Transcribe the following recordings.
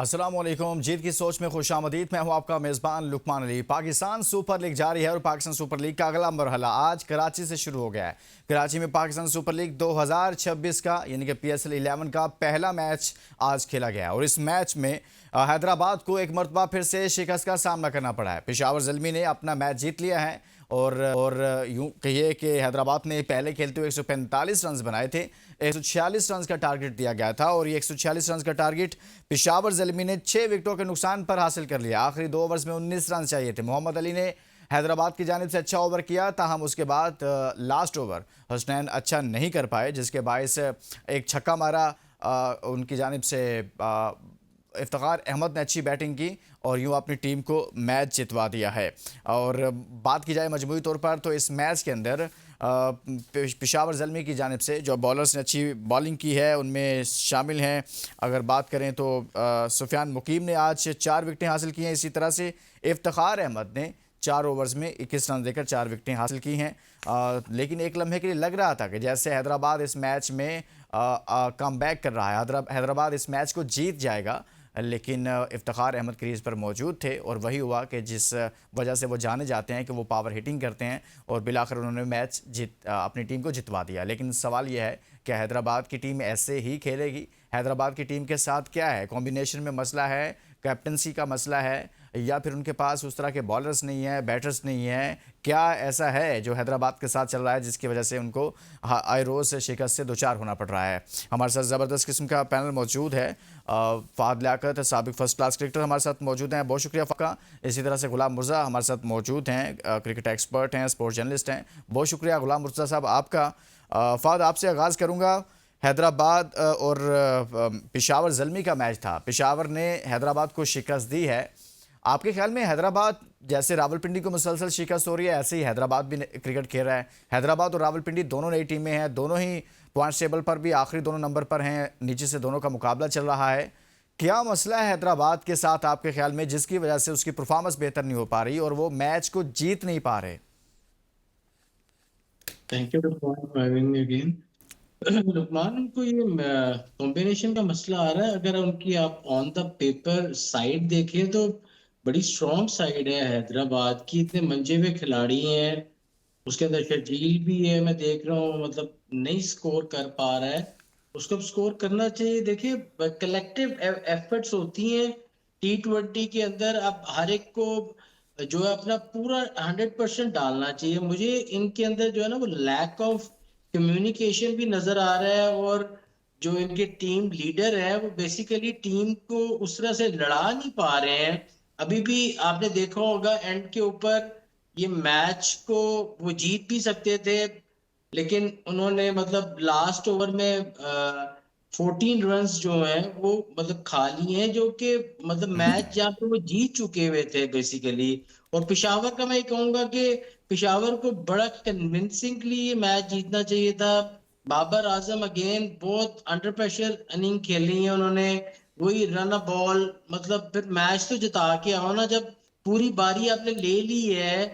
अस्सलाम वालेकुम। जीत की सोच में खुशामदीद। मैं हूं आपका मेज़बान लुकमान अली। पाकिस्तान सुपर लीग जारी है और पाकिस्तान सुपर लीग का अगला मरहला आज कराची से शुरू हो गया है। कराची में पाकिस्तान सुपर लीग 2026 का यानी कि PSL 11 का पहला मैच आज खेला गया और इस मैच में हैदराबाद को एक मरतबा फिर से शिकस्त का सामना करना पड़ा है। पेशावर ज़ल्मी ने अपना मैच जीत लिया है और यूं कहिए कि हैदराबाद ने पहले खेलते हुए 145 रन बनाए थे। 146 रन का टारगेट दिया गया था और ये 146 रन का टारगेट पेशावर ज़ल्मी ने 6 विकेटों के नुकसान पर हासिल कर लिया। आखिरी 2 ओवर्स में 19 रन चाहिए थे। मोहम्मद अली ने हैदराबाद की जानिब से अच्छा ओवर किया, ताहम उसके बाद लास्ट ओवर हसनैन अच्छा नहीं कर पाए, जिसके बायस एक छक्का मारा उनकी जानिब से इफ्तिखार अहमद ने अच्छी बैटिंग की और यूं अपनी टीम को मैच जितवा दिया है। और बात की जाए मजमूई तौर पर तो इस मैच के अंदर पेशावर ज़ल्मी की जानिब से जो बॉलर्स ने अच्छी बॉलिंग की है उनमें शामिल हैं। अगर बात करें तो सुफियान मुकीम ने आज 4 विकेटें हासिल की हैं। इसी तरह से इफ्तिखार अहमद ने 4 ओवर्स में 21 रन देकर 4 विकेटें हासिल की हैं। लेकिन एक लम्हे के लिए लग रहा था कि जैसे हैदराबाद इस मैच में कम बैक कर रहा है, हैदराबाद इस मैच को जीत जाएगा, लेकिन इफ्तिखार अहमद क्रीज पर मौजूद थे और वही हुआ कि जिस वजह से वो जाने जाते हैं कि वो पावर हिटिंग करते हैं और बिलाखिर उन्होंने मैच अपनी टीम को जितवा दिया। लेकिन सवाल यह है कि हैदराबाद की टीम ऐसे ही खेलेगी? हैदराबाद की टीम के साथ क्या है? कॉम्बिनेशन में मसला है, कैप्टनसी का मसला है, या फिर उनके पास उस तरह के बॉलर्स नहीं हैं, बैटर्स नहीं हैं? क्या ऐसा है जो हैदराबाद के साथ चल रहा है जिसकी वजह से उनको आए रोज़ से शिकस्त से दो चार होना पड़ रहा है? हमारे साथ ज़बरदस्त किस्म का पैनल मौजूद है। फ़ाद लियाकत साबिक फर्स्ट क्लास क्रिकेटर हमारे साथ मौजूद हैं, बहुत शुक्रिया फ़ाका। इसी तरह से गुलाम मुर्ज़ा हमारे साथ मौजूद हैं, क्रिकेट एक्सपर्ट हैं, स्पोर्ट्स जर्नलिस्ट हैं, बहुत शुक्रिया गुलाम मुर्ज़ा साहब आपका। फ़ाद, आपसे आगाज़ करूँगा। हैदराबाद और पेशावर ज़ल्मी का मैच था, पेशावर ने हैदराबाद को शिकस्त दी है। आपके ख्याल में हैदराबाद जैसे रावलपिंडी को मुसलसल शिकस्त हो रही है, ऐसे ही हैदराबाद भी क्रिकेट खेल रहा है? हैदराबाद और रावलपिंडी दोनों नई टीमें हैं, दोनों ही पॉइंट्स टेबल पर भी आखिरी दोनों नंबर पर हैं, नीचे से दोनों का मुकाबला चल रहा है। क्या मसला है हैदराबाद के साथ आपके ख्याल में जिसकी वजह से उसकी परफॉर्मेंस बेहतर नहीं हो पा रही और वो मैच को जीत नहीं पा रहे? Thank you for having me again. Lukman, उनको ये कॉम्बिनेशन का मसला आ रहा है। अगर उनकी आप ऑन द पेपर साइड देखें तो बड़ी स्ट्रॉन्ग साइड है हैदराबाद की, इतने मंजे हुए खिलाड़ी हैं। उसके अंदर शर्जील भी है, मैं देख रहा हूँ, मतलब नहीं स्कोर कर पा रहा है। उसको अब स्कोर करना चाहिए। देखिए, कलेक्टिव एफर्ट्स होती हैं T20 के अंदर। अब हर एक को जो है अपना पूरा 100% डालना चाहिए। मुझे इनके अंदर जो है ना वो लैक ऑफ कम्युनिकेशन भी नजर आ रहा है, और जो इनके टीम लीडर है वो बेसिकली टीम को उस तरह से लड़ा नहीं पा रहे हैं। अभी भी आपने देखा होगा एंड के ऊपर ये मैच को वो जीत भी सकते थे, लेकिन उन्होंने मतलब लास्ट ओवर में 14 रन जो हैं वो मतलब खा लिए हैं, जो कि मतलब मैच जहाँ पे वो जीत चुके हुए थे बेसिकली। और पेशावर का मैं ये कहूंगा कि पेशावर को बड़ा कन्विंसिंगली ये मैच जीतना चाहिए था। बाबर आजम अगेन बहुत अंडर प्रेशर इनिंग खेली है उन्होंने। वही रन अ बॉल, मतलब फिर मैच तो जिता के आओ ना। जब पूरी बारी आपने ले ली है,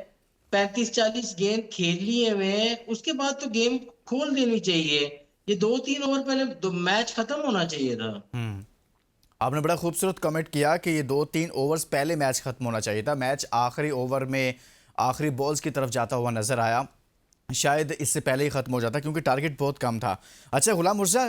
35-40 गेंद खेल लिए हुए हैं, उसके बाद तो गेम खोल देनी चाहिए। ये 2-3 ओवर पहले तो मैच खत्म होना चाहिए था। आपने बड़ा खूबसूरत कमेंट किया कि ये 2-3 ओवर्स पहले मैच खत्म होना चाहिए था। मैच आखिरी ओवर में आखिरी बॉल्स की तरफ जाता हुआ नजर आया, शायद इससे पहले ही खत्म हो जाता क्योंकि टारगेट बहुत कम था। अच्छा गुलाम मुर्जा,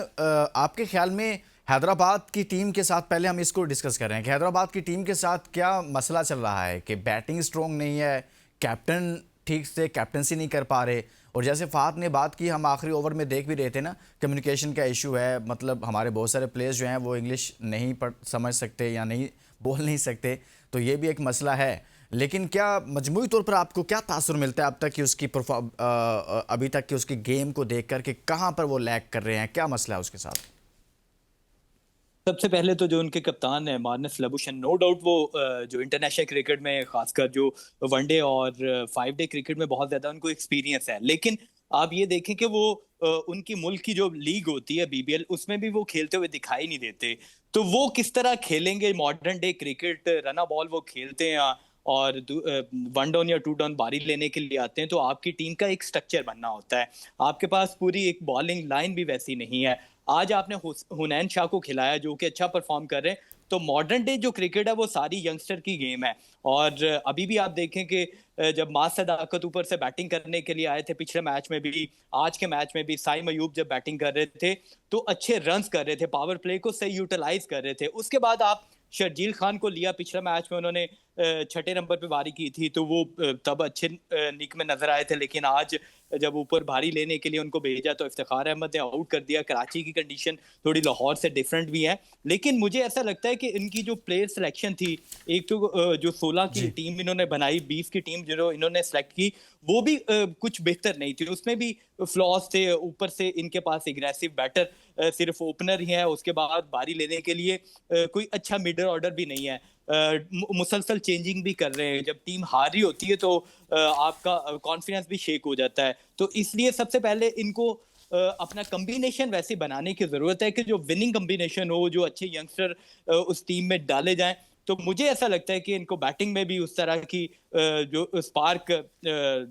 आपके ख्याल में हैदराबाद की टीम के साथ पहले हम इसको डिस्कस कर रहे हैं कि हैदराबाद की टीम के साथ क्या मसला चल रहा है कि बैटिंग स्ट्रॉन्ग नहीं है, कैप्टन ठीक से कैप्टनसी नहीं कर पा रहे, और जैसे फ़ात ने बात की हम आखिरी ओवर में देख भी रहे थे ना, कम्युनिकेशन का इशू है। मतलब हमारे बहुत सारे प्लेयर्स जो हैं वो इंग्लिश नहीं पढ़ समझ सकते या नहीं बोल नहीं सकते, तो ये भी एक मसला है। लेकिन क्या मजमूई तौर पर आपको क्या तासुर मिलता है अब तक कि उसकी अभी तक की उसकी गेम को देख कर कि कहाँ पर वो लैग कर रहे हैं, क्या मसला है उसके साथ? सबसे पहले तो जो उनके कप्तान है मार्नस लबुशेन, नो डाउट वो जो इंटरनेशनल क्रिकेट में खासकर जो वनडे और 5 डे क्रिकेट में बहुत ज्यादा उनको एक्सपीरियंस है। लेकिन आप ये देखें कि वो उनकी मुल्क की जो लीग होती है BBL, उसमें भी वो खेलते हुए दिखाई नहीं देते। तो वो किस तरह खेलेंगे मॉडर्न डे क्रिकेट? रना बॉल वो खेलते हैं और 1 डाउन या 2 डाउन बारी लेने के लिए आते हैं। तो आपकी टीम का एक स्ट्रक्चर बनना होता है, आपके पास पूरी एक बॉलिंग लाइन भी वैसी नहीं है। आज आपने हुनैन शाह को खिलाया जो कि अच्छा परफॉर्म कर रहे हैं, तो मॉडर्न डे जो क्रिकेट है वो सारी यंगस्टर की गेम है। और अभी भी आप देखें कि जब मास सदाकत ऊपर से बैटिंग करने के लिए आए थे पिछले मैच में भी, आज के मैच में भी साइम अयूब जब बैटिंग कर रहे थे तो अच्छे रन्स कर रहे थे, पावर प्ले को सही यूटिलाइज कर रहे थे। उसके बाद आप शर्जील खान को लिया, पिछले मैच में उन्होंने छठे नंबर पे बारी की थी तो वो तब अच्छे निक में नजर आए थे, लेकिन आज जब ऊपर भारी लेने के लिए उनको भेजा तो इफ्तिखार अहमद ने आउट कर दिया। कराची की कंडीशन थोड़ी लाहौर से डिफरेंट भी है, लेकिन मुझे ऐसा लगता है कि इनकी जो प्लेयर सिलेक्शन थी, एक तो जो 16 की टीम इन्होंने बनाई, 20 की टीम जो इन्होंने सेलेक्ट की वो भी कुछ बेहतर नहीं थी, उसमें भी फ्लॉज थे। ऊपर से इनके पास एग्रेसिव बैटर सिर्फ ओपनर ही है, उसके बाद बारी लेने के लिए कोई अच्छा मिडल ऑर्डर भी नहीं है। मुसलसल चेंजिंग भी कर रहे हैं, जब टीम हार रही होती है तो आपका कॉन्फिडेंस भी शेक हो जाता है। तो इसलिए सबसे पहले इनको अपना कम्बिनेशन वैसे बनाने की जरूरत है कि जो विनिंग कम्बिनेशन हो, जो अच्छे यंगस्टर उस टीम में डाले जाएं। तो मुझे ऐसा लगता है कि इनको बैटिंग में भी उस तरह की जो स्पार्क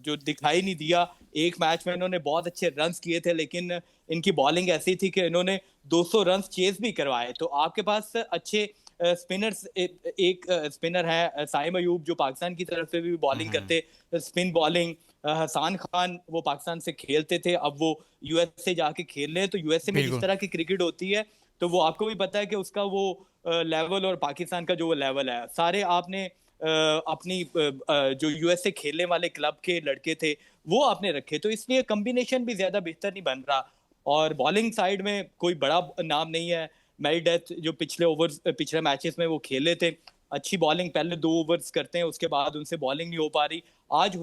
जो दिखाई नहीं दिया। एक मैच में इन्होंने बहुत अच्छे रन्स किए थे, लेकिन इनकी बॉलिंग ऐसी थी कि इन्होंने 200 रन्स चेस भी करवाए। तो आपके पास अच्छे स्पिनर्स, एक स्पिनर है साइम अयूब जो पाकिस्तान की तरफ से भी बॉलिंग करते, स्पिन बॉलिंग। हसान खान वो पाकिस्तान से खेलते थे, अब वो यूएसए जाके खेल रहे हैं। तो यूएसए में जिस तरह की क्रिकेट होती है तो वो आपको भी पता है कि उसका वो लेवल और पाकिस्तान का जो लेवल है, सारे आपने अपनी जो यूएसए खेलने वाले क्लब के लड़के थे वो आपने रखे, तो इसलिए कॉम्बिनेशन भी ज्यादा बेहतर नहीं बन रहा। और बॉलिंग साइड में कोई बड़ा नाम नहीं है। मैरी डेथ जो पिछले मैचेस में वो खेले थे, अच्छी बॉलिंग, पहले 2 ओवर्स करते हैं उसके बाद उनसे बॉलिंग नहीं हो पा रही। आज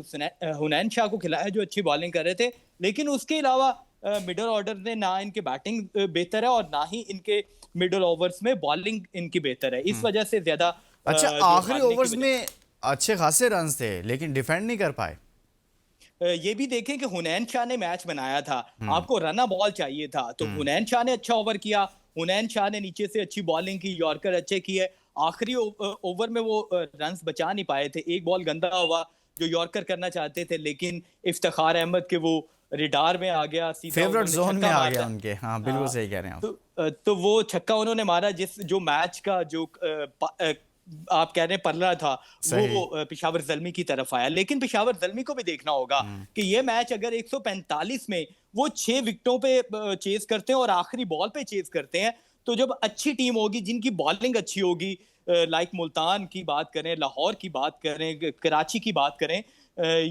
हुनैन शाह को खिलाया जो अच्छी बॉलिंग कर रहे थे, लेकिन उसके अलावा मिडल ऑर्डर ने ना इनके बैटिंग बेहतर है और ना ही इनके मिडल ओवर्स में बॉलिंग इनकी बेहतर है, इस वजह से ज्यादा अच्छा, जो आखिरी हारने की ओवर्स वजह- में अच्छे खासे रन्स थे लेकिन डिफेंड नहीं कर पाए। ये भी देखें कि हुनैन शाह ने मैच बनाया था, आपको रना बॉल चाहिए था, तो हुनैन शाह ने अच्छा ओवर किया, हुनैन शाह ने नीचे से अच्छी बॉलिंग की, यॉर्कर अच्छे किए। आखिरी ओवर में वो रन्स बचा नहीं पाए थे, एक बॉल गंदा हुआ जो यॉर्कर करना चाहते थे, लेकिन इफ्तिखार अहमद के वो रिडार में आ गया, सीधा फेवरेट उन्होंने जोन में छक्का आ मार गया दिया। उनके। हाँ, बिल्कुल सही कह रहे हैं आप। तो वो छक्का उन्होंने मारा जिस जो मैच का जो आप कह रहे हैं पल्ला था सही। वो पेशावर ज़ल्मी की तरफ आया। लेकिन पेशावर ज़ल्मी को भी देखना होगा कि ये मैच अगर 145 में वो 6 विकेटों पे चेस करते हैं और आखिरी बॉल पे चेस करते हैं, तो जब अच्छी टीम होगी जिनकी बॉलिंग अच्छी होगी, लाइक मुल्तान की बात करें, लाहौर की बात करें, कराची की बात करें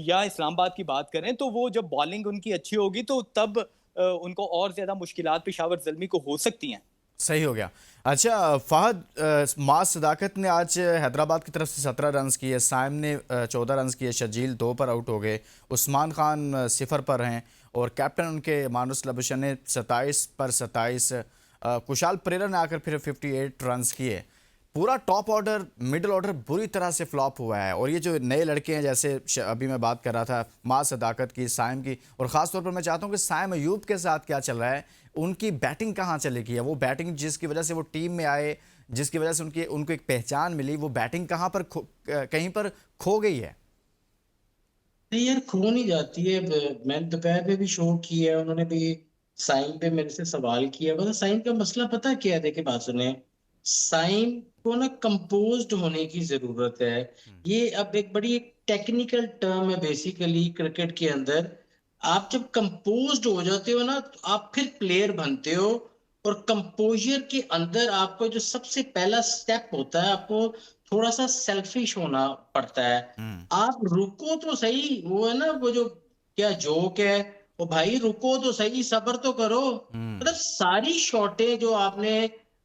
या इस्लामाबाद की बात करें, तो वो जब बॉलिंग उनकी अच्छी होगी तो तब उनको और ज्यादा मुश्किलात पेशावर ज़ल्मी को हो सकती हैं। सही हो गया। अच्छा फहद, मास सदाकत ने आज हैदराबाद की तरफ से 17 रन्स किए, साइम ने 14 रन्स किए, शर्जील 2 पर आउट हो गए, उस्मान खान 0 पर हैं और कैप्टन उनके मानुस लबुशन ने 27 पर 27, कुशाल परेरा ने आकर फिर 58 रन्स किए। पूरा टॉप ऑर्डर, मिडिल ऑर्डर बुरी तरह से फ्लॉप हुआ है। और ये जो नए लड़के हैं, जैसे अभी मैं बात कर रहा था मास सदाकत की, साइम की, और ख़ास तौर पर मैं चाहता हूँ कि साइम अयूब के साथ क्या चल रहा है, उनकी बैटिंग कहाँ चली गई है। वो बैटिंग जिसकी वजह से वो टीम में आए, जिसकी वजह से उनको एक पहचान मिली, वो बैटिंग कहाँ पर कहीं पर खो गई है। नहीं यार, खो नहीं जाती है। मैंने दोपहर में भी शो किया है, उन्होंने भी साइम पे मेरे से सवाल किया। मतलब साइम का मसला पता क्या है, देखिए बात सुने। साइम को ना कंपोज्ड होने की जरूरत है। ये अब एक बड़ी एक टेक्निकल टर्म है बेसिकली क्रिकेट के अंदर। आप जब कंपोज्ड हो जाते हो ना तो आप फिर प्लेयर बनते हो। और कंपोजर के अंदर आपको जो सबसे पहला स्टेप होता है, आपको थोड़ा सा सेल्फिश होना पड़ता है। आप रुको तो सही, वो है ना वो जो क्या जोक है, वो भाई रुको तो सही, सब्र तो करो। मतलब सारी शॉटें जो आपने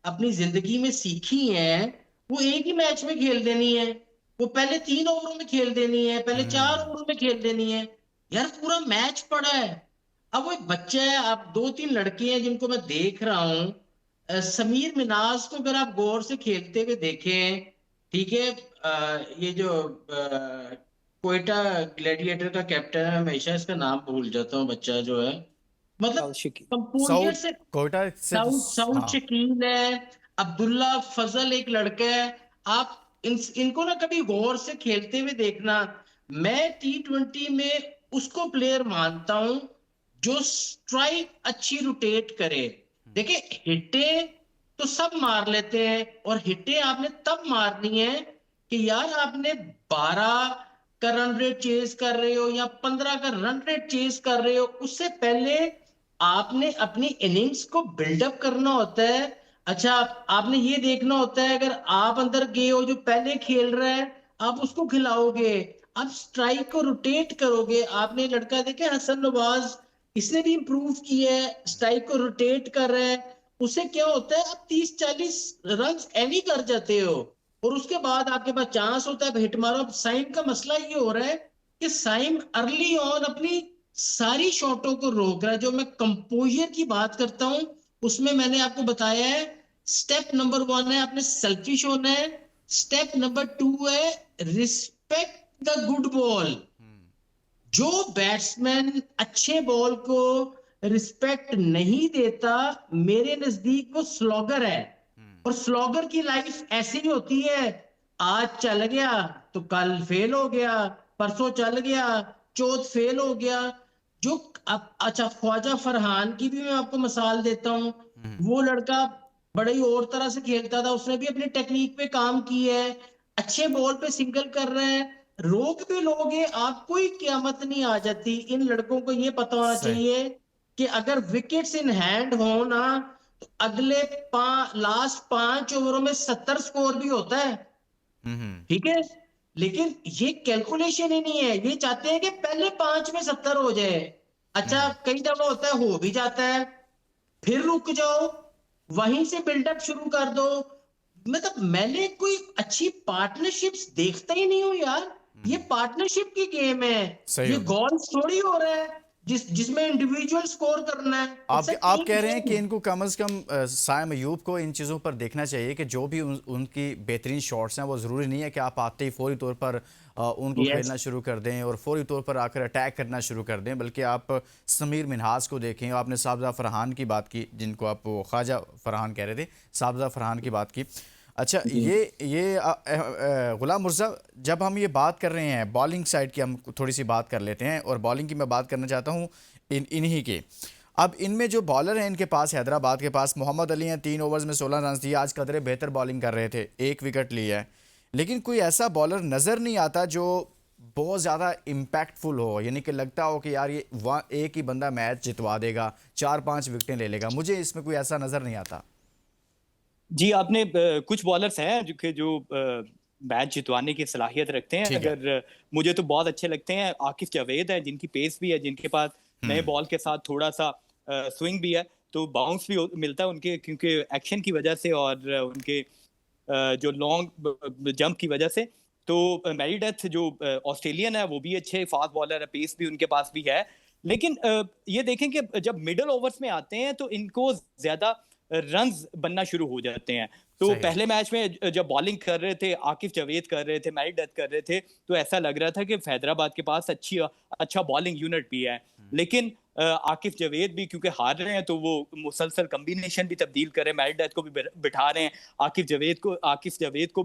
अपनी जिंदगी में सीखी हैं वो एक ही मैच में खेल देनी है। वो पहले 3 ओवरों में खेल देनी है, पहले 4 ओवरों में खेल देनी है। यार पूरा मैच पड़ा है। अब वो एक बच्चा है, आप 2-3 लड़के हैं जिनको मैं देख रहा हूँ। समीर मिनाज को अगर आप गौर से खेलते हुए देखें, ठीक है। ये जो कोयटा ग्लैडिएटर का कैप्टन है, मैं हमेशा इसका नाम भूल जाता हूँ, बच्चा जो है, मतलब आशिकी कंपोजर साउथ से। कोयटा से तो, साउथ साउथ हाँ। शकील है, अब्दुल्ला फजल एक लड़का है। आप इनको ना कभी गौर से खेलते हुए देखना। मैं T20 में उसको प्लेयर मानता हूं जो स्ट्राइक अच्छी रोटेट करे। देखिए हिटे तो सब मार लेते हैं। और हिटें आपने तब मारनी है कि यार आपने 12 का रन रेट चेज कर रहे हो या 15 का रन रेट चेज कर रहे हो, उससे पहले आपने अपनी इनिंग्स को बिल्डअप करना होता है। अच्छा, आपने ये देखना होता है अगर आप अंदर गए हो, जो पहले खेल रहा है आप उसको खिलाओगे, आप स्ट्राइक को रोटेट करोगे। आपने लड़का देखे हसन नवाज, इसने भी इंप्रूव किया है, स्ट्राइक को रोटेट कर रहा है। उससे क्या होता है, आप 30-40 रन एनी कर जाते हो और उसके बाद आपके पास चांस होता है हिट मारो। अब साइम का मसला ये हो रहा है कि साइम अर्ली ऑन अपनी सारी शॉटों को रोक रहा है। जो मैं कंपोजर की बात करता हूं, उसमें मैंने आपको बताया है स्टेप नंबर 1 है आपने सेल्फिश होना है, स्टेप नंबर 2 है रिस्पेक्ट द गुड बॉल। जो बैट्समैन अच्छे बॉल को रिस्पेक्ट नहीं देता, मेरे नजदीक वो स्लॉगर है। और स्लॉगर की लाइफ ऐसी ही होती है, आज चल गया तो कल फेल हो गया, परसों चल गया चौथ फेल हो गया। जो अब अच्छा, ख्वाजा फरहान की भी मैं आपको मिसाल देता हूं। वो लड़का बड़े ही और तरह से खेलता था, उसने भी अपनी टेक्निक पे काम की है, अच्छे बॉल पे सिंगल कर रहे हैं। रोक भी लोगे आपको ही क्यामत नहीं आ जाती। इन लड़कों को ये पता होना सही। चाहिए कि अगर विकेट्स इन हैंड हो ना, तो अगले लास्ट 5 ओवरों में 70 स्कोर भी होता है। हम्म। ठीक है, लेकिन ये कैलकुलेशन ही नहीं है। ये चाहते हैं कि पहले 5 में 70 हो जाए। अच्छा, कई दफा होता है हो भी जाता है, फिर रुक जाओ, वहीं से बिल्डअप शुरू कर दो। मतलब मैंने कोई अच्छी पार्टनरशिप्स देखता ही नहीं हूं यार। ये पार्टनरशिप की गेम है, सही ये होगा। गोल्स थोड़ी हो रहा है जिसमें इंडिविजुअल स्कोर करना है। इट्स अ आप टीम कह रहे हैं कि गेम। इनको कम से कम साइम अयूब को इन चीज़ों पर देखना चाहिए कि जो भी उनकी बेहतरीन शॉट्स हैं, वो ज़रूरी नहीं है कि आप आते ही फौरी तौर पर उनको यस, खेलना शुरू कर दें और फौरी तौर पर आकर अटैक करना शुरू कर दें, बल्कि आप समीर मिन्हाज को देखें। आपने साबजा फरहान की बात की, जिनको आप वो ख्वाजा फरहान कह रहे थे, साबजा फरहान की बात की। अच्छा, ये गुलाम मुर्जा, जब हम ये बात कर रहे हैं बॉलिंग साइड की, हम थोड़ी सी बात कर लेते हैं और बॉलिंग की मैं बात करना चाहता हूँ इन्हीं के। अब इनमें जो बॉलर हैं इनके पास, हैदराबाद के पास मोहम्मद अली हैं, 3 ओवर्स में 16 रन दिए। आज कदरे बेहतर बॉलिंग कर रहे थे, 1 विकेट लिया है, लेकिन कोई ऐसा बॉलर नज़र नहीं आता जो बहुत ज़्यादा इम्पैक्टफुल हो, यानी कि लगता हो कि यार ये एक ही बंदा मैच जितवा देगा, 4-5 विकेटें ले लेगा। मुझे इसमें कोई ऐसा नज़र नहीं आता। जी, आपने कुछ बॉलर्स हैं जो मैच जितवाने की सलाहियत रखते हैं। ठीक है। अगर मुझे तो बहुत अच्छे लगते हैं आकिफ जावेद है, जिनकी पेस भी है, जिनके पास नए बॉल के साथ थोड़ा सा स्विंग भी है, तो बाउंस भी मिलता है उनके, क्योंकि एक्शन की वजह से और उनके जो लॉन्ग जंप की वजह से। तो मैरी डेथ जो ऑस्ट्रेलियन है, वो भी अच्छे फास्ट बॉलर है, पेस भी उनके पास भी है। लेकिन ये देखें कि जब मिडल ओवर्स में आते हैं तो इनको ज्यादा रन्स बनना शुरू हो जाते हैं। तो सही। पहले मैच में जब बॉलिंग कर रहे थे, आकिफ जावेद कर रहे थे, मैरी डेथ कर रहे थे, तो ऐसा लग रहा था कि हैदराबाद के पास अच्छा बॉलिंग यूनिट भी है। लेकिन आकिफ जावेद भी क्योंकि हार रहे हैं, तो वो मुसलसल कॉम्बिनेशन भी तब्दील कर रहे हैं, मैरी डेथ को भी बिठा रहे हैं, आकिफ जावेद को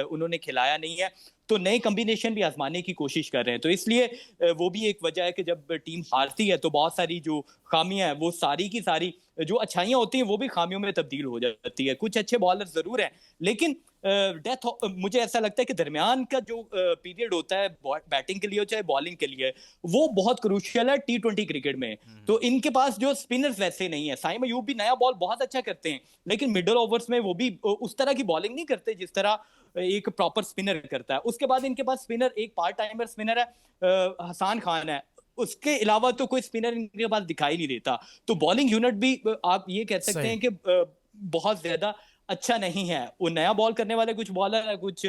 उन्होंने खिलाया नहीं है, तो नए कॉम्बिनेशन भी आजमाने की कोशिश कर रहे हैं। तो इसलिए वो भी एक वजह है कि जब टीम हारती है तो बहुत सारी जो खामियां हैं, वो सारी की सारी जो अच्छाइयां होती हैं, वो भी खामियों में तब्दील हो जाती है। कुछ अच्छे बॉलर जरूर हैं, लेकिन मुझे ऐसा लगता है कि दरमियान का जो पीरियड होता है बैटिंग के लिए चाहे बॉलिंग के लिए, वो बहुत क्रूशियल है T20 क्रिकेट में। तो इनके पास जो स्पिनर्स वैसे नहीं है। साइम अयूब भी नया बॉल बहुत अच्छा करते हैं, लेकिन मिडल ओवर्स में वो भी उस तरह की बॉलिंग नहीं करते जिस तरह एक प्रॉपर स्पिनर करता है। उसके बाद इनके पास स्पिनर, एक पार्ट टाइमर स्पिनर है, हसान खान है, उसके अलावा तो कोई स्पिनर इनके पास दिखाई नहीं देता। तो बॉलिंग यूनिट भी आप ये कह सकते सही। हैं कि बहुत ज्यादा अच्छा नहीं है। वो नया बॉल करने वाले कुछ बॉलर है, कुछ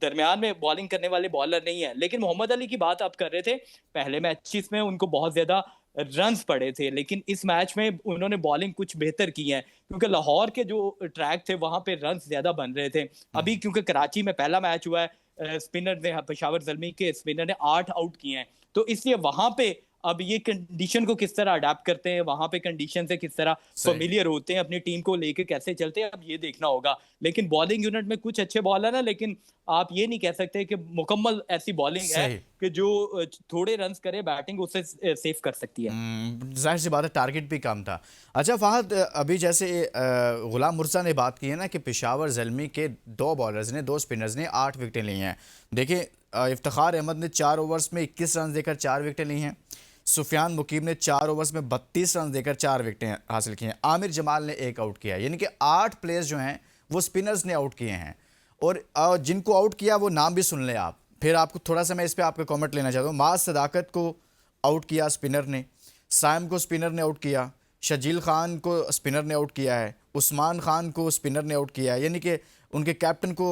दरमियान में बॉलिंग करने वाले बॉलर नहीं है। लेकिन मोहम्मद अली की बात आप कर रहे थे, पहले मैचेस में उनको बहुत ज्यादा रन्स पड़े थे, लेकिन इस मैच में उन्होंने बॉलिंग कुछ बेहतर की है, क्योंकि लाहौर के जो ट्रैक थे वहां पे रन्स ज्यादा बन रहे थे। अभी क्योंकि कराची में पहला मैच हुआ है, स्पिनर ने, पेशावर जल्मी के स्पिनर ने 8 आउट किए हैं, तो इसलिए वहां पे अब ये कंडीशन को किस तरह अडेप्ट करते हैं, वहां पे कंडीशन से किस तरह सही। फेमिलियर होते हैं, अपनी टीम को लेके कैसे चलते हैं, अब ये देखना होगा। लेकिन बॉलिंग यूनिट में कुछ अच्छे बॉलर हैं, लेकिन आप ये नहीं कह सकते कि मुकम्मल ऐसी बॉलिंग है सही। कि कि जो थोड़े रन्स करे बैटिंग उसे सेव कर सकती है। जाहिर सी बात है, टारगेट भी कम था। अच्छा फहद, अभी जैसे गुलाम मुर्सा ने बात की है ना कि पेशावर ज़ल्मी के 2 बॉलर्स ने, 2 स्पिनर्स ने 8 विकेटें ली हैं। देखिए इफ्तिखार अहमद ने 4 ओवर्स में 21 रन देकर 4 विकेटें ली हैं। सुफियान मुकीम ने 4 ओवर्स में 32 रन देकर 4 विकेटें हासिल की हैं। आमिर जमाल ने 1 आउट किया, यानी कि 8 प्लेयर्स जो हैं वो स्पिनर्स ने आउट किए हैं। और जिनको आउट किया वो नाम भी सुन लें आप, फिर आपको थोड़ा सा मैं इस पर आपका कॉमेंट लेना चाहता हूँ। माज सदाकत को आउट किया स्पिनर ने, साइम को स्पिनर ने आउट किया, शजील खान को स्पिनर ने आउट किया है, उस्मान खान को स्पिनर ने आउट किया है, यानी कि उनके कैप्टन को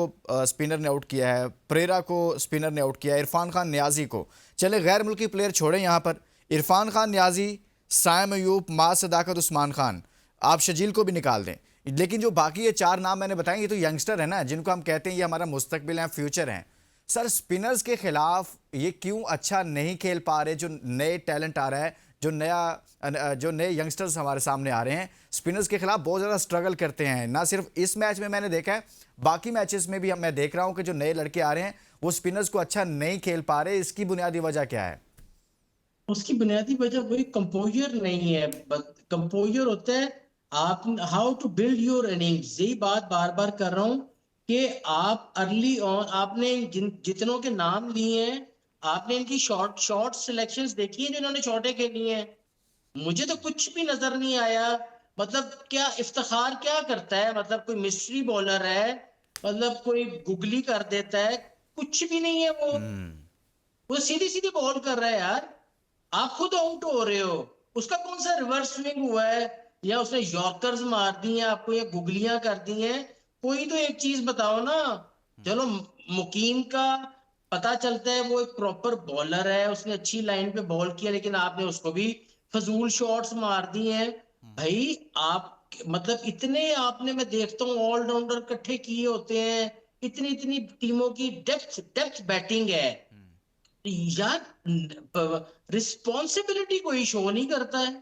स्पिनर ने आउट किया है, परेरा को स्पिनर ने आउट किया है, इरफान खान न्याजी को। चले गैर मुल्की प्लेयर छोड़ें यहाँ पर, इरफान खान न्याजी, साइम अयूब, माज सदाकत, उस्मान खान, आप शजील को भी निकाल दें, लेकिन जो बाकी ये 4 नाम मैंने बताए ये तो यंगस्टर है ना, जिनको हम कहते हैं ये हमारा मुस्तकबिल है, फ्यूचर है। सर स्पिनर्स के खिलाफ ये क्यों अच्छा नहीं खेल पा रहे? जो नए टैलेंट आ रहा है, जो नए यंगस्टर्स हमारे सामने आ रहे हैं, स्पिनर्स के खिलाफ बहुत ज़्यादा स्ट्रगल करते हैं। ना सिर्फ इस मैच में मैंने देखा है, बाकी मैचेस में भी मैं देख रहा हूं कि जो नए लड़के आ रहे हैं वो स्पिनर्स को अच्छा नहीं खेल पा रहे। इसकी बुनियादी वजह क्या है? उसकी बुनियादी वजह वही कंपोजर नहीं है। कंपोजर होता है आप how to build your innings. यही बात बार बार कर रहा हूं कि आप अर्ली ऑन आपने जितनों के नाम लिए हैं, आपने इनकी शॉर्ट सिलेक्शंस देखी है जिन्होंने शॉर्टें खेली हैं। मुझे तो कुछ भी नजर नहीं आया। मतलब क्या इफ्तिखार क्या करता है? मतलब कोई मिस्ट्री बॉलर है? मतलब कोई गुगली कर देता है? कुछ भी नहीं है। वो सीधी सीधी बॉल कर रहा है यार। आप खुद आउट हो रहे हो, उसका कौन सा रिवर्स स्विंग हुआ है या उसने यॉर्कर्स मार दी हैं आपको या गुगलियां कर दी हैं? कोई तो एक चीज बताओ ना। चलो मुकीम का पता चलता है वो एक प्रॉपर बॉलर है, उसने अच्छी लाइन पे बॉल किया, लेकिन आपने उसको भी फजूल शॉट्स मार दिए हैं। भाई आप मतलब इतने आपने, मैं देखता हूँ ऑलराउंडर इकट्ठे किए होते हैं, इतनी इतनी टीमों की डेप्थ बैटिंग है यार। रिस्पॉन्सिबिलिटी कोई शो नहीं करता है।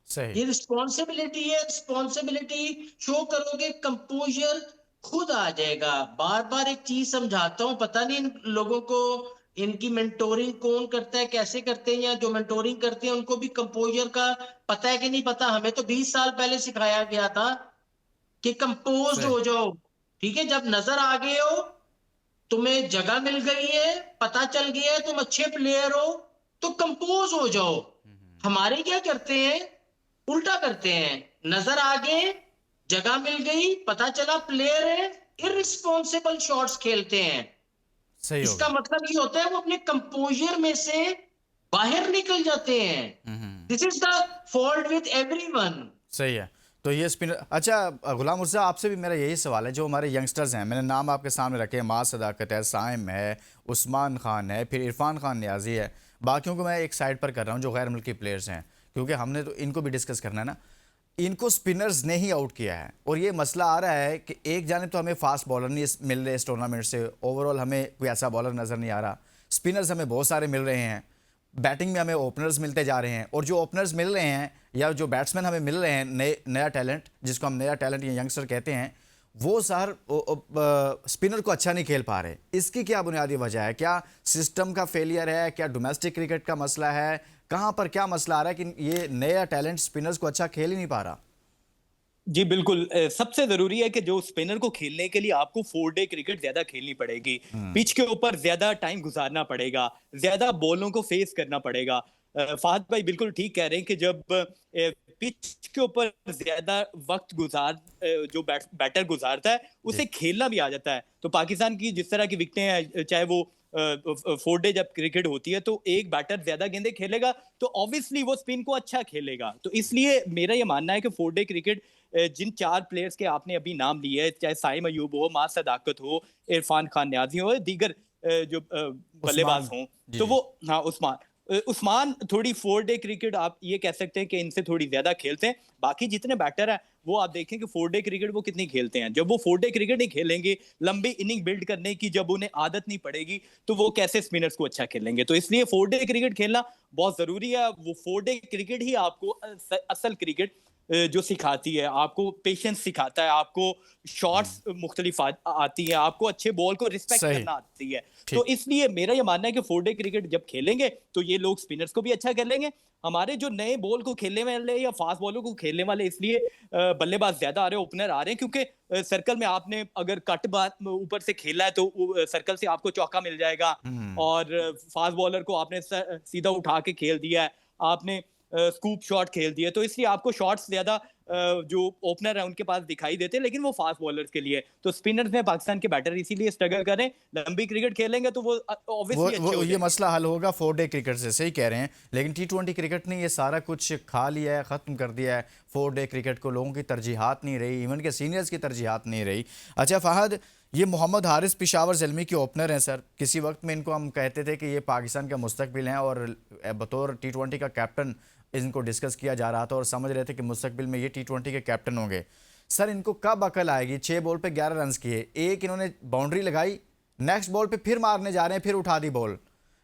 सही। ये रिस्पॉन्सिबिलिटी है। रिस्पॉन्सिबिलिटी शो करोगे, कंपोजर खुद आ जाएगा। बार बार एक चीज समझाता हूँ, पता नहीं इन लोगों को इनकी मेंटोरिंग कौन करता है, कैसे करते हैं, या जो मेंटोरिंग करते हैं उनको भी कंपोजर का पता है कि नहीं पता। हमें तो 20 साल पहले सिखाया गया था कि कंपोज सही। हो जाओ। ठीक है, जब नजर आ गए हो, तुम्हें जगह मिल गई है, पता चल गया है तुम अच्छे प्लेयर हो, तो कंपोज हो जाओ। हमारे क्या करते हैं, उल्टा करते हैं। नजर आ गए, जगह मिल गई, पता चला प्लेयर है, इररिस्पॉन्सिबल शॉट्स खेलते हैं। सही हो इसका गया। मतलब ये होता है वो अपने कंपोजर में से बाहर निकल जाते हैं। This is the fault with everyone. सही है। तो ये स्पिनर, अच्छा गुलाम मुर्जा आपसे भी मेरा यही सवाल है, जो हमारे यंगस्टर्स हैं, मैंने नाम आपके सामने रखे हैं, माज सदाकत है, साइम है, उस्मान खान है, फिर इरफान खान न्याजी है, बाकियों को मैं एक साइड पर कर रहा हूँ जो गैर मुल्की प्लेयर्स हैं, क्योंकि हमने तो इनको भी डिस्कस करना है ना। इनको स्पिनर्स ने ही आउट किया है, और ये मसला आ रहा है कि एक जानिब तो हमें फास्ट बॉलर नहीं मिल रहे इस टूर्नामेंट से, ओवरऑल हमें कोई ऐसा बॉलर नज़र नहीं आ रहा, स्पिनर्स हमें बहुत सारे मिल रहे हैं, बैटिंग में हमें ओपनर्स मिलते जा रहे हैं, और जो ओपनर्स मिल रहे हैं या जो बैट्समैन हमें मिल रहे हैं, नया टैलेंट, जिसको हम नया टैलेंट या यंगस्टर कहते हैं, वो सर स्पिनर को अच्छा नहीं खेल पा रहे। इसकी क्या बुनियादी वजह है? क्या सिस्टम का फेलियर है? क्या डोमेस्टिक क्रिकेट का मसला है? कहाँ पर क्या मसला आ रहा है कि ये नया टैलेंट स्पिनर्स को अच्छा खेल ही नहीं पा रहा? जी बिल्कुल, सबसे जरूरी है कि जो स्पिनर को खेलने के लिए आपको 4 डे क्रिकेट ज्यादा खेलनी पड़ेगी, पिच के ऊपर ज्यादा टाइम गुजारना पड़ेगा, ज्यादा बॉलों को फेस करना पड़ेगा। फहद भाई बिल्कुल ठीक कह रहे हैं कि जब पिच के ऊपर ज्यादा वक्त जो बैटर गुजारता है उसे खेलना भी आ जाता है। तो पाकिस्तान की जिस तरह की विकेटें हैं, चाहे वो 4 डे जब क्रिकेट होती है तो एक बैटर ज्यादा गेंदें खेलेगा तो ऑब्वियसली वो स्पिन को अच्छा खेलेगा। तो इसलिए मेरा ये मानना है कि 4 डे क्रिकेट जिन 4 प्लेयर्स के आपने अभी नाम लिए हैं, चाहे साइम अयूब हो, माज सदाकत हो, इरफान खान न्याजी हो, दीगर जो बल्लेबाज हों, तो वो हाँ उस्मान थोड़ी 4 डे क्रिकेट आप ये कह सकते हैं कि इनसे थोड़ी ज्यादा खेलते हैं। बाकी जितने बैटर हैं वो आप देखें कि 4 डे क्रिकेट वो कितनी खेलते हैं। जब वो 4 डे क्रिकेट नहीं खेलेंगे, लंबी इनिंग बिल्ड करने की जब उन्हें आदत नहीं पड़ेगी, तो वो कैसे स्पिनर्स को अच्छा खेलेंगे? तो इसलिए 4 डे क्रिकेट खेलना बहुत जरूरी है। वो 4 डे क्रिकेट ही आपको असल क्रिकेट जो सिखाती है, आपको पेशेंस सिखाता है, आपको शॉट्स मुख्तलिफ आती है, आपको अच्छे बॉल को रिस्पेक्ट सही। करना आती है। तो ठीक। इसलिए मेरा ये मानना है कि 4 डे क्रिकेट जब खेलेंगे तो ये लोग स्पिनर्स को भी अच्छा कर लेंगे। हमारे जो नए बॉल को खेलने वाले या फास्ट बॉलर को खेलने वाले इसलिए बल्लेबाज ज्यादा आ रहे हैं, ओपनर आ रहे हैं, क्योंकि सर्कल में आपने अगर कट बार ऊपर से खेला है तो सर्कल से आपको चौका मिल जाएगा, और फास्ट बॉलर को आपने सीधा उठा के खेल दिया है, आपने स्कूप शॉट खेल दिया, तो इसलिए आपको शॉट्स ज्यादा जो ओपनर है उनके पास दिखाई देते हैं, लेकिन वो फास्ट बॉलर्स के लिए। तो स्पिनर्स में पाकिस्तान के बैटर इसीलिए स्ट्रगल कर रहे हैं। लंबी क्रिकेट खेलेंगे तो वो ऑब्वियसली अच्छे हो ये जाएंगे। मसला हल होगा 4 डे क्रिकेट से, सही कह रहे हैं। लेकिन T20 क्रिकेट ने ये सारा कुछ खा लिया है, ख़त्म कर दिया है 4 डे क्रिकेट को। लोगों की तरजीहात नहीं रही, इवन के सीनियर्स की तरजीहात नहीं रही। अच्छा फ़हद, ये मोहम्मद हारिस पेशावर ज़ल्मी के ओपनर हैं सर। किसी वक्त में इनको हम कहते थे कि ये पाकिस्तान का मुस्तकबिल हैं, और बतौर T20 का कैप्टन इनको डिस्कस किया जा रहा था, और समझ रहे थे कि मुस्तकबिल में ये T20 के कैप्टन होंगे। सर, इनको कब अकल आएगी? 6 बॉल पे 11 रन किए, एक इन्होंने बाउंड्री लगाई, नेक्स्ट बॉल पे फिर मारने जा रहे हैं, फिर उठा दी बॉल।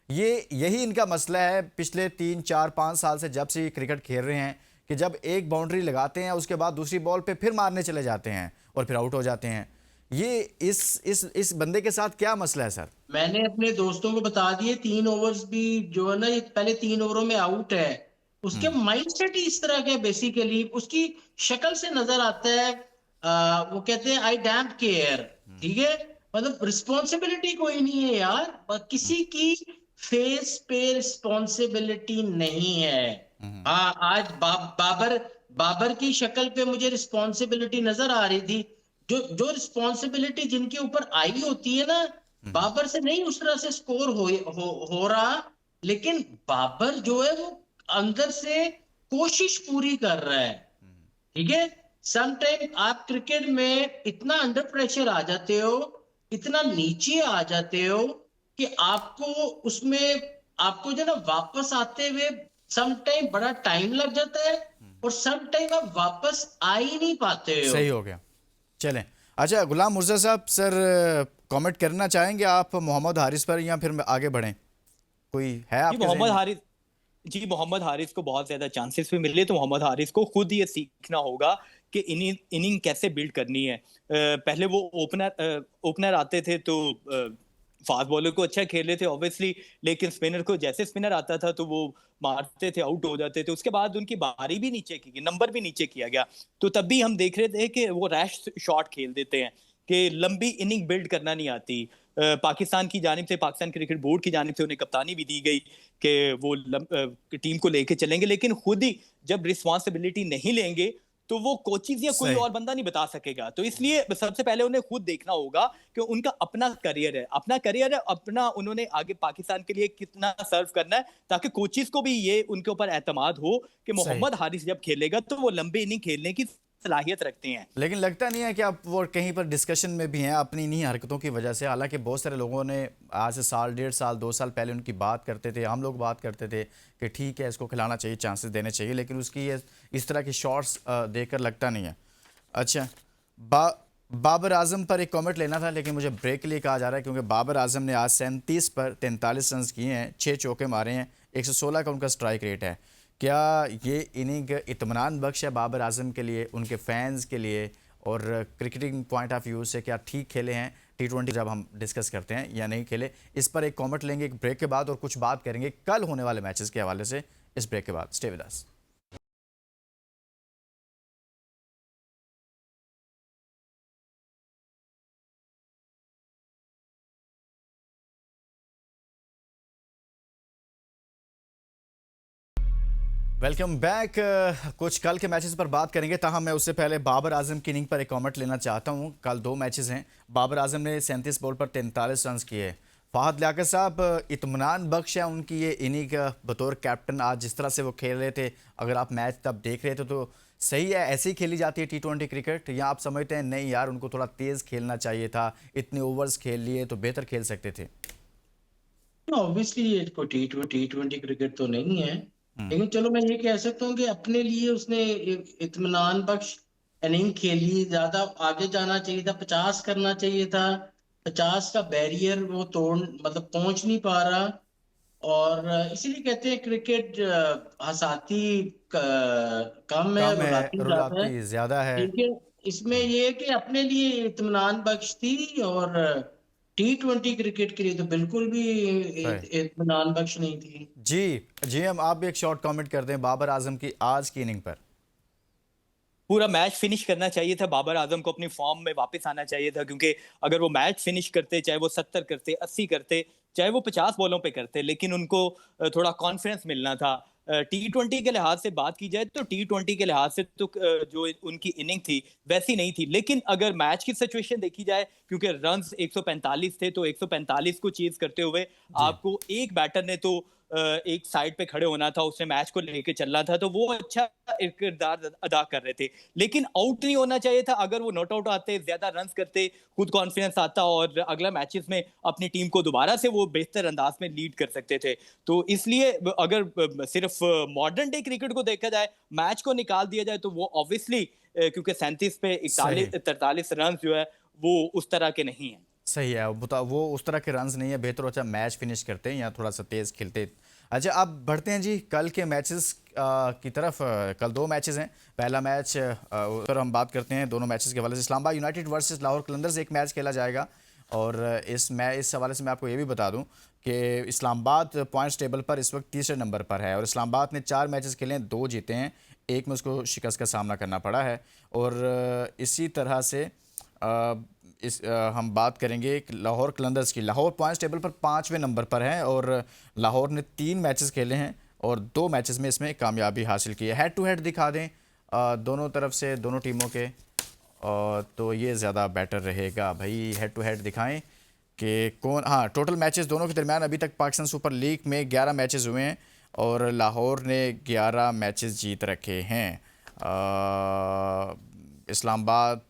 यही इनका मसला है पिछले 3, 4, 5 साल से, जब से ये क्रिकेट खेल रहे हैं, कि जब एक बाउंड्री लगाते हैं उसके बाद दूसरी बॉल पे फिर मारने चले जाते हैं और फिर आउट हो जाते हैं। ये इस बंदे के साथ क्या मसला है सर? मैंने अपने दोस्तों को बता दिए, 3 ओवर्स भी जो है ना, ये पहले 3 ओवरों में आउट है। उसके माइंडसेट ही इस तरह के, बेसिकली उसकी शक्ल से नजर आता है। वो कहते हैं आई डैम केयर, ठीक है, मतलब रिस्पॉन्सिबिलिटी कोई नहीं है यार, किसी की फेस पे रिस्पॉन्सिबिलिटी नहीं है। हाँ, आज बाबर बाबर की शक्ल पे मुझे रिस्पॉन्सिबिलिटी नजर आ रही थी। जो रिस्पॉन्सिबिलिटी जिनके ऊपर आई होती है ना, बाबर से नहीं उस तरह से स्कोर हो रहा, लेकिन बाबर जो है वो अंदर से कोशिश पूरी कर रहा है, ठीक है। सम टाइम आप क्रिकेट में इतना अंडर प्रेशर आ जाते हो, इतना नीचे आ जाते हो, कि आपको उसमें, आपको जो ना वापस आते हुए सम टाइम बड़ा टाइम लग जाता है, और सम टाइम आप वापस आ ही नहीं पाते हो। सही हो गया। चलें। अच्छा गुलाम मुर्जा साहब, सर कमेंट करना चाहेंगे आप मोहम्मद हारिस पर, या फिर आगे बढ़ें? कोई है जी आपके ज़हन मोहम्मद में? हारिस जी मोहम्मद हारिस को बहुत ज्यादा चांसेस भी मिले, तो मोहम्मद हारिस को खुद ये सीखना होगा कि इनिंग कैसे बिल्ड करनी है। पहले वो ओपनर आते थे तो फास्ट बॉलर को अच्छा खेले थे ऑब्वियसली, लेकिन स्पिनर को जैसे स्पिनर आता था तो वो मारते थे, आउट हो जाते थे। उसके बाद उनकी बारी भी नीचे की गई, नंबर भी नीचे किया गया, तो तब भी हम देख रहे थे कि वो रैश शॉट खेल देते हैं, कि लंबी इनिंग बिल्ड करना नहीं आती। पाकिस्तान की जानिब से, पाकिस्तान क्रिकेट बोर्ड की जानिब से उन्हें कप्तानी भी दी गई कि वो टीम को लेके चलेंगे, लेकिन खुद ही जब रिस्पॉन्सिबिलिटी नहीं लेंगे तो वो कोचिज या कोई सही। और बंदा नहीं बता सकेगा। तो इसलिए सबसे पहले उन्हें खुद देखना होगा कि उनका अपना करियर है, अपना उन्होंने आगे पाकिस्तान के लिए कितना सर्व करना है, ताकि कोचिज को भी ये उनके ऊपर एतमाद हो कि सही। मोहम्मद हारिस जब खेलेगा तो वो लंबी इनिंग खेलने की सलाहियत रखते हैं। लेकिन लगता नहीं है कि आप वो कहीं पर डिस्कशन में भी हैं अपनी इन्हीं हरकतों की वजह से? हालांकि बहुत सारे लोगों ने आज से साल, 1.5 साल, 2 साल पहले उनकी बात करते थे, हम लोग बात करते थे कि ठीक है इसको खिलाना चाहिए, चांसेस देने चाहिए, लेकिन उसकी ये इस तरह की शॉट्स देखकर लगता नहीं है। अच्छा, बाबर आजम पर एक कमेंट लेना था, लेकिन मुझे ब्रेक के लिए कहा जा रहा है, क्योंकि बाबर आजम ने आज 37 पर 43 रन किए हैं, 6 चौके मारे हैं, 116 का उनका स्ट्राइक रेट है। क्या ये इनिंग इत्मीनान बख्श है बाबर आजम के लिए, उनके फैंस के लिए, और क्रिकेटिंग पॉइंट ऑफ व्यू से क्या ठीक खेले हैं T20 जब हम डिस्कस करते हैं, या नहीं खेले? इस पर एक कमेंट लेंगे एक ब्रेक के बाद, और कुछ बात करेंगे कल होने वाले मैचेस के हवाले से इस ब्रेक के बाद। Stay with us. Welcome back. कुछ कल के मैचेस पर बात करेंगे, ताहम मैं उससे पहले बाबर आजम की इनिंग पर एक कमेंट लेना चाहता हूं। कल 2 मैचेस हैं, बाबर आजम ने 37 बॉल पर 43 रन किए। फहद लियाकत साहब, इत्मीनान बख्श है उनकी ये इनिंग बतौर कैप्टन? आज जिस तरह से वो खेल रहे थे, अगर आप मैच तब देख रहे थे तो सही है, ऐसे ही खेली जाती है T20 क्रिकेट, या आप समझते हैं नहीं यार उनको थोड़ा तेज़ खेलना चाहिए था, इतने ओवर्स खेल लिए तो बेहतर खेल सकते थे? ऑब्वियसली ये कोई T20 क्रिकेट तो नहीं है, लेकिन चलो मैं ये कह सकता हूँ कि अपने लिए उसने इत्मीनान बख्श इनिंग खेली। ज्यादा आगे जाना चाहिए था, 50 करना चाहिए था, 50 का बैरियर वो तोड़, मतलब पहुंच नहीं पा रहा। और इसीलिए कहते हैं क्रिकेट हंसाती कम है, कम है, रुलाती ज्यादा है। रुलाती ज्यादा है। लेकिन इसमें ये है कि अपने लिए इत्मीनान बख्श थी, और T20 क्रिकेट के लिए तो बिल्कुल भी सही। इत्मीनान बख्श नहीं थी। जी जी, हम आप भी एक शॉर्ट कमेंट कर दें बाबर आजम की आज की इनिंग पर। पूरा मैच फिनिश करना चाहिए था, बाबर आजम को अपनी फॉर्म में वापस आना चाहिए था, क्योंकि अगर वो मैच फिनिश करते, चाहे वो 70 करते, 80 करते, चाहे वो 50 बॉलों पे करते, लेकिन उनको थोड़ा कॉन्फिडेंस मिलना था। T20 के लिहाज से बात की जाए तो T20 के लिहाज से तो जो उनकी इनिंग थी वैसी नहीं थी, लेकिन अगर मैच की सिचुएशन देखी जाए, क्योंकि रन्स 145 थे, तो 145 को चेज करते हुए जी आपको एक बैटर ने तो एक साइड पे खड़े होना था, उसने मैच को लेके चलना था, तो वो अच्छा किरदार अदा कर रहे थे। लेकिन आउट नहीं होना चाहिए था। अगर वो नॉट आउट आते, ज्यादा रन्स करते, खुद कॉन्फिडेंस आता और अगला मैचेस में अपनी टीम को दोबारा से वो बेहतर अंदाज में लीड कर सकते थे। तो इसलिए अगर सिर्फ मॉडर्न डे क्रिकेट को देखा जाए, मैच को निकाल दिया जाए, तो वो ऑब्वियसली क्योंकि 37 पे सही 43 रन जो है वो उस तरह के नहीं है। सही है। वो उस तरह के रन्स नहीं है, बेहतर अच्छा मैच फिनिश करते हैं या थोड़ा सा तेज खेलते। अच्छा, अब बढ़ते हैं जी कल के मैचेस की तरफ। कल दो मैचेस हैं। पहला मैच पर हम बात करते हैं दोनों मैचेस के हवाले से। इस्लामाबाद यूनाइटेड वर्सेस लाहौर कलंदर्स एक मैच खेला जाएगा, और इस हवाले से मैं आपको ये भी बता दूं कि इस्लामाबाद पॉइंट्स टेबल पर इस वक्त तीसरे नंबर पर है, और इस्लामाबाद ने 4 मैचेस खेले हैं, 2 जीते हैं, एक में उसको शिकस्त का सामना करना पड़ा है। और इसी तरह से हम बात करेंगे कि लाहौर कलंदर्स की। लाहौर पॉइंट्स टेबल पर 5वें नंबर पर है, और लाहौर ने 3 मैचेस खेले हैं और 2 मैचेस में इसमें कामयाबी हासिल की है। हेड टू हेड दिखा दें दोनों तरफ से, दोनों टीमों के, तो ये ज़्यादा बेटर रहेगा भाई। हेड टू हेड दिखाएं कि कौन। हाँ, टोटल मैचेस दोनों के दरमियान अभी तक पाकिस्तान सुपर लीग में 11 मैचेस हुए हैं, और लाहौर ने 11 मैचेस जीत रखे हैं। इस्लामाबाद,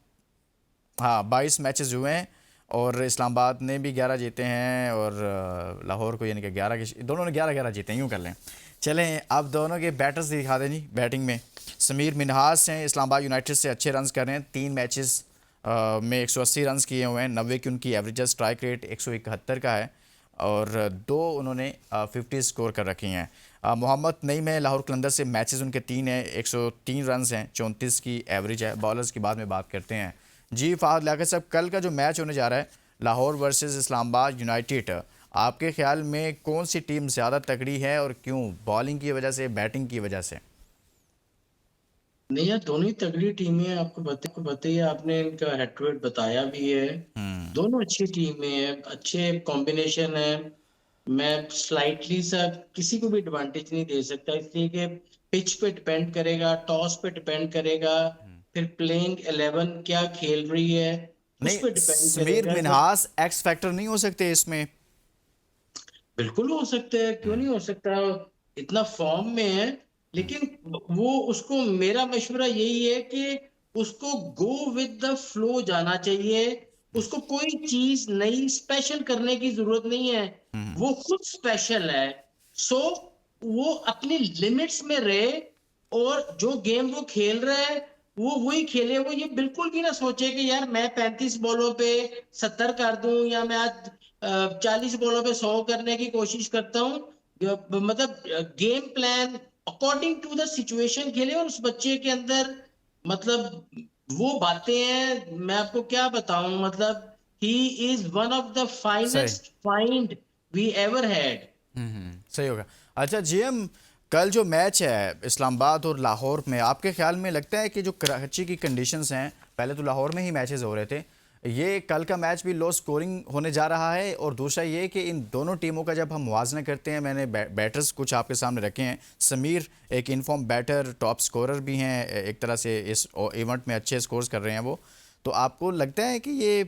हाँ, 22 मैचेस हुए हैं, और इस्लामाबाद ने भी 11 जीते हैं, और लाहौर को यानी कि 11 के, दोनों ने 11-11 जीते हैं, यूँ कर लें। चलें अब दोनों के बैटर्स दिखा दें जी। बैटिंग में समीर मिन्हास हैं, इस्लामाबाद यूनाइटेड से अच्छे रन्स कर रहे हैं। 3 मैचेस में 180 रन्स किए हुए हैं, 90 की उनकी एवरेज है, स्ट्राइक रेट 171 का है, और 2 उन्होंने 50 स्कोर कर रखी हैं। मोहम्मद नईम है लाहौर कलंदर से, मैचेस उनके 3 हैं, 103 रन्स हैं, 34 की एवरेज है। बॉलर्स की बाद में बात करते हैं जी। फ़ाहद लियाकत साहब, कल का जो मैच होने जा रहा है लाहौर वर्सेस इस्लामाबाद यूनाइटेड, आपके ख्याल में कौन सी टीम ज़्यादा तगड़ी है और क्यों? बॉलिंग की वजह से, बैटिंग की वजह से? नहीं यार, दोनों ही तगड़ी टीमें हैं। आपको बताइए, आपने इनका हेड टू हेड बताया भी है। हम्म। दोनों अच्छी टीमें हैं, अच्छे कॉम्बिनेशन है। मैं स्लाइटली सा किसी को भी एडवांटेज नहीं दे सकता, इसलिए कि पिच पे डिपेंड करेगा, टॉस पे डिपेंड करेगा, फिर प्लेइंग 11 क्या खेल रही है उस नहीं, पे डिपेंड समीर करेगा। जब मिन्हास एक्स फैक्टर नहीं हो सकते इसमें? बिल्कुल हो सकता है, क्यों नहीं हो सकता, इतना फॉर्म में है। लेकिन वो उसको, मेरा मशवरा यही है कि उसको गो विद द फ्लो जाना चाहिए। उसको कोई चीज नई स्पेशल करने की जरूरत नहीं है, वो खुद स्पेशल है। सो वो अपनी लिमिट्स में रहे, और जो गेम वो खेल रहा है वो वही खेले। वो ये बिल्कुल भी ना सोचे कि यार मैं 35 बॉलों पे 70 कर दूं, या मैं आज 40 बॉलों पे 100 करने की कोशिश करता हूँ। मतलब game plan according to the situation खेले, और उस बच्चे के अंदर मतलब वो बातें हैं, मैं आपको क्या बताऊं। मतलब ही इज वन ऑफ द सही। Finest find we ever had. सही होगा। अच्छा जीएम, कल जो मैच है इस्लामाबाद और लाहौर में, आपके ख्याल में लगता है कि जो कराची की कंडीशंस हैं, पहले तो लाहौर में ही मैचेस हो रहे थे, ये कल का मैच भी लो स्कोरिंग होने जा रहा है? और दूसरा ये कि इन दोनों टीमों का जब हम मुवाजना करते हैं, मैंने बैटर्स कुछ आपके सामने रखे हैं। समीर एक इनफॉर्म बैटर, टॉप स्कोरर भी हैं, एक तरह से इस इवेंट में अच्छे स्कोर्स कर रहे हैं वो। तो आपको लगता है कि ये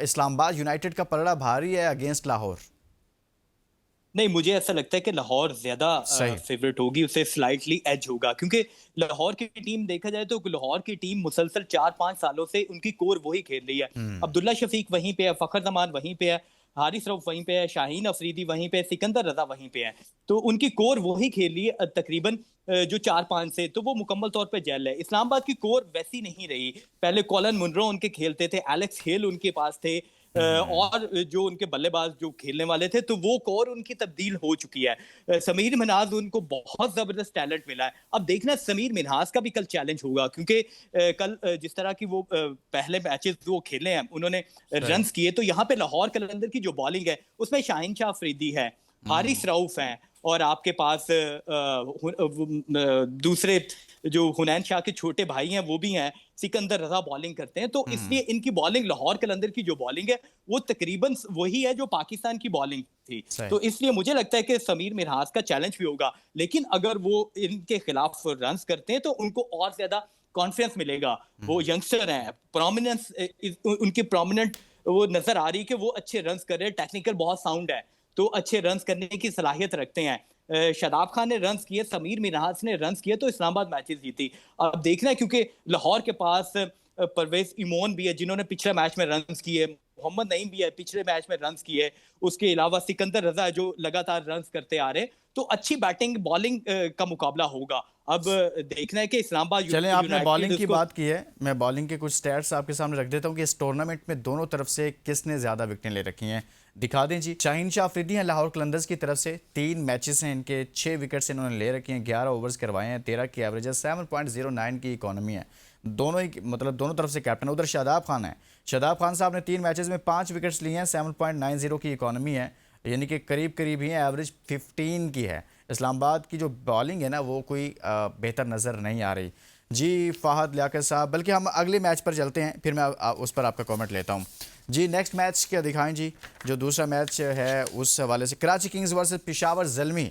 इस्लामाबाद यूनाइटेड का पलड़ा भारी है अगेंस्ट लाहौर? नहीं, मुझे ऐसा लगता है कि लाहौर ज्यादा सही। फेवरेट होगी, उसे स्लाइटली एज होगा, क्योंकि लाहौर की टीम देखा जाए तो लाहौर की टीम मुसलसल 4-5 सालों से उनकी कोर वही खेल रही है। अब्दुल्ला शफीक वहीं पे है, फखर जमान वहीं पे है, हारिस रऊफ वहीं पे है, शाहीन अफरीदी वहीं पे है, सिकंदर रजा वहीं पे है। तो उनकी कोर वही खेल रही है तकरीबन जो 4-5 से, तो वो मुकम्मल तौर पे जेल है। इस्लामाबाद की कोर वैसी नहीं रही। पहले कॉलन मुनरो उनके खेलते थे, एलेक्स हेल उनके पास थे, और जो उनके बल्लेबाज जो खेलने वाले थे तो वो कोर उनकी तब्दील हो चुकी है। समीर मिन्हाज उनको बहुत जबरदस्त टैलेंट मिला है। अब देखना समीर मिन्हाज का भी कल चैलेंज होगा, क्योंकि कल जिस तरह की वो पहले मैचेस वो खेले हैं उन्होंने रन्स किए, तो यहाँ पे लाहौर कलंदर की जो बॉलिंग है उसमें शाहीन शाह अफरीदी है, हारिस रऊफ हैं, और आपके पास दूसरे जो हुनैन शाह के छोटे भाई हैं वो भी हैं, सिकंदर रजा बॉलिंग करते हैं। तो इसलिए इनकी बॉलिंग, लाहौर कलंदर की जो बॉलिंग है वो तकरीबन वही है जो पाकिस्तान की बॉलिंग थी। तो इसलिए मुझे लगता है कि समीर मिन्हाज का चैलेंज भी होगा, लेकिन अगर वो इनके खिलाफ रन्स करते हैं तो उनको और ज्यादा कॉन्फिडेंस मिलेगा। वो यंगस्टर हैं, प्रोमिनेंस उनकी प्रोमिनेंट वो नजर आ रही है कि वो अच्छे रन्स कर रहे हैं, टेक्निकल बहुत साउंड है, तो अच्छे रन्स करने की सलाहियत रखते हैं। शादाब खान ने रन्स किए, समीर मिन्हाज ने रन्स किए, तो इस्लामाबाद मैचेस जीती। अब देखना है, क्योंकि लाहौर के पास परवेज इमोन भी है जिन्होंने पिछले मैच में रन्स किए, मोहम्मद नईम भी है पिछले मैच में रन्स किए, उसके अलावा सिकंदर रजा है जो लगातार रन्स करते आ रहे। तो अच्छी बैटिंग बॉलिंग का मुकाबला होगा। अब देखना है कि इस्लामाबाद चलें, आपने बॉलिंग की उसको बात की है, मैं बॉलिंग के कुछ स्टैट्स आपके सामने रख देता हूं कि इस टूर्नामेंट में दोनों तरफ से किसने ज़्यादा विकेटें ले रखी हैं। दिखा दें जी। शाहीन शाह अफरीदी हैं लाहौर कलंदर्स की तरफ से, 3 मैचेस हैं इनके, 6 विकेट्स इन्होंने ले रखी हैं, 11 ओवर्स करवाए हैं, 13 की एवरेज है, 7.09 की इकॉनमी है। दोनों ही मतलब दोनों तरफ से कैप्टन। उधर शादाब खान है, शादाब खान साहब ने 3 मैचेस में 5 विकेट्स लिए हैं, 7.90 की इकॉनमी है, यानी कि करीब करीब ही है, एवरेज 15 की है। इस्लामाबाद की जो बॉलिंग है ना वो कोई बेहतर नज़र नहीं आ रही जी। फ़ाहद लियाकत साहब, बल्कि हम अगले मैच पर चलते हैं, फिर मैं उस पर आपका कमेंट लेता हूँ जी। नेक्स्ट मैच क्या दिखाएं जी, जो दूसरा मैच है उस हवाले से, कराची किंग्स वर्सेस पेशावर ज़ल्मी,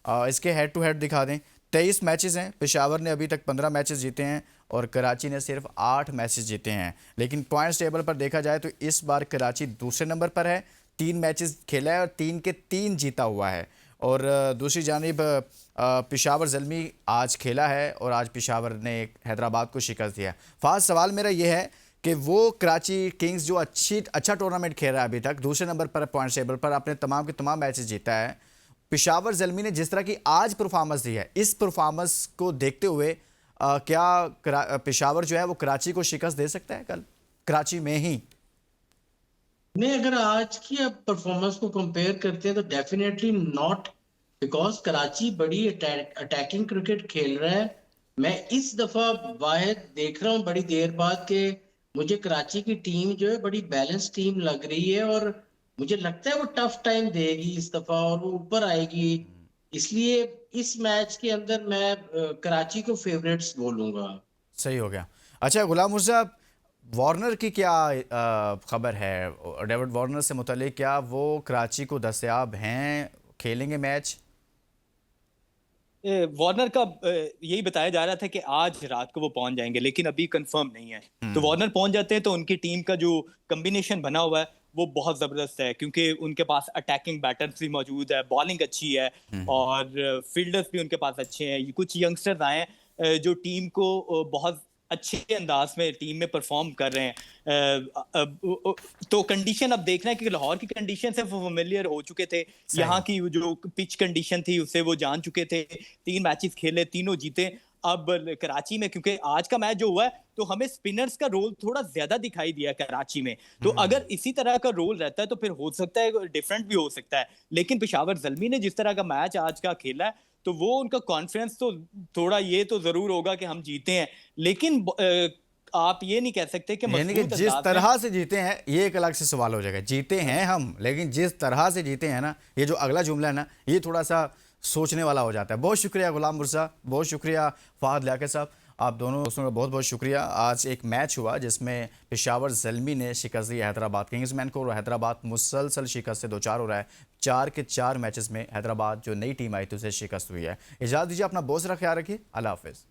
इसके हेड टू हेड दिखा दें। 23 मैचेस हैं, पेशावर ने अभी तक 15 मैचेस जीते हैं और कराची ने सिर्फ 8 मैचेस जीते हैं। लेकिन पॉइंट्स टेबल पर देखा जाए तो इस बार कराची दूसरे नंबर पर है, 3 मैचेस खेला है और 3 के 3 जीता हुआ है। और दूसरी जानिब पेशावर ज़ल्मी आज खेला है और आज पेशावर ने हैदराबाद को शिकस्त दिया। फ़ास्ट सवाल मेरा ये है कि वो कराची किंग्स जो अच्छा टूर्नामेंट खेल रहा है अभी तक, दूसरे नंबर पर पॉइंट टेबल पर, अपने तमाम के तमाम मैचेस जीता है, पेशावर ज़ल्मी ने जिस तरह की आज परफॉर्मेंस दी है, इस परफॉर्मेंस को देखते हुए क्या पेशावर जो है वो कराची को शिकस्त दे सकता है कल कराची में ही? नहीं, अगर आज की आप परफॉर्मेंस को कंपेयर करते हैं तो डेफिनेटली नॉट, बिकॉज कराची बड़ी अटैकिंग क्रिकेट खेल रहा है। मैं इस दफा वाहिद देख रहा हूँ बड़ी देर बाद के मुझे कराची की टीम जो है बड़ी बैलेंस टीम लग रही है, और मुझे लगता है वो टफ टाइम देगी इस दफा और वो ऊपर आएगी। इसलिए इस मैच के अंदर मैं कराची को फेवरेट्स बोलूंगा। सही हो गया। अच्छा गुलाम मुर्जा, वार्नर की क्या खबर है? डेविड वार्नर से मुतालिक क्या वो कराची को दस्तयाब हैं, खेलेंगे मैच? वार्नर का यही बताया जा रहा था कि आज रात को वो पहुंच जाएंगे, लेकिन अभी कंफर्म नहीं है। तो वार्नर पहुंच जाते हैं तो उनकी टीम का जो कॉम्बिनेशन बना हुआ है वो बहुत जबरदस्त है, क्योंकि उनके पास अटैकिंग बैटर्स भी मौजूद है, बॉलिंग अच्छी है और फील्डर्स भी उनके पास अच्छे हैं। कुछ यंगस्टर्स आए हैं जो टीम को बहुत अच्छे अंदाज में टीम में परफॉर्म कर रहे हैं। तो कंडीशन अब देखना है कि लाहौर की कंडीशन से वो फेमिलियर हो चुके थे, यहाँ की जो पिच कंडीशन थी उससे वो जान चुके थे, 3 मैचेस खेले, तीनों जीते। अब कराची में क्योंकि आज का मैच जो हुआ है तो हमें स्पिनर्स का रोल थोड़ा ज्यादा दिखाई दिया कराची में, तो अगर इसी तरह का रोल रहता है तो फिर हो सकता है डिफरेंट भी हो सकता है। लेकिन पेशावर ज़ल्मी ने जिस तरह का मैच आज का खेला है तो वो उनका कॉन्फिडेंस तो थोड़ा ये तो जरूर होगा कि हम जीते हैं, लेकिन आप ये नहीं कह सकते कि यानी कि जिस तरह से जीते हैं ये एक अलग से सवाल हो जाएगा। जीते हैं हम, लेकिन जिस तरह से जीते हैं ना, ये जो अगला जुमला है ना, ये थोड़ा सा सोचने वाला हो जाता है। बहुत शुक्रिया गुलाम मुर्जा, बहुत शुक्रिया फ़ाहद लियाकत साहब, आप दोनों दोस्तों का बहुत बहुत शुक्रिया। आज एक मैच हुआ जिसमें पेशावर ज़ल्मी ने शिकस्त दी हैदराबाद किंग्समैन को, और हैदराबाद मुसलसल शिकस्त से 2-4 हो रहा है। 4 के 4 मैचेस में हैदराबाद जो नई टीम आई थी उसे शिकस्त हुई है। इजाज़त दीजिए, अपना बहुत सारा ख्याल रखिए, अल्लाह हाफ़िज़।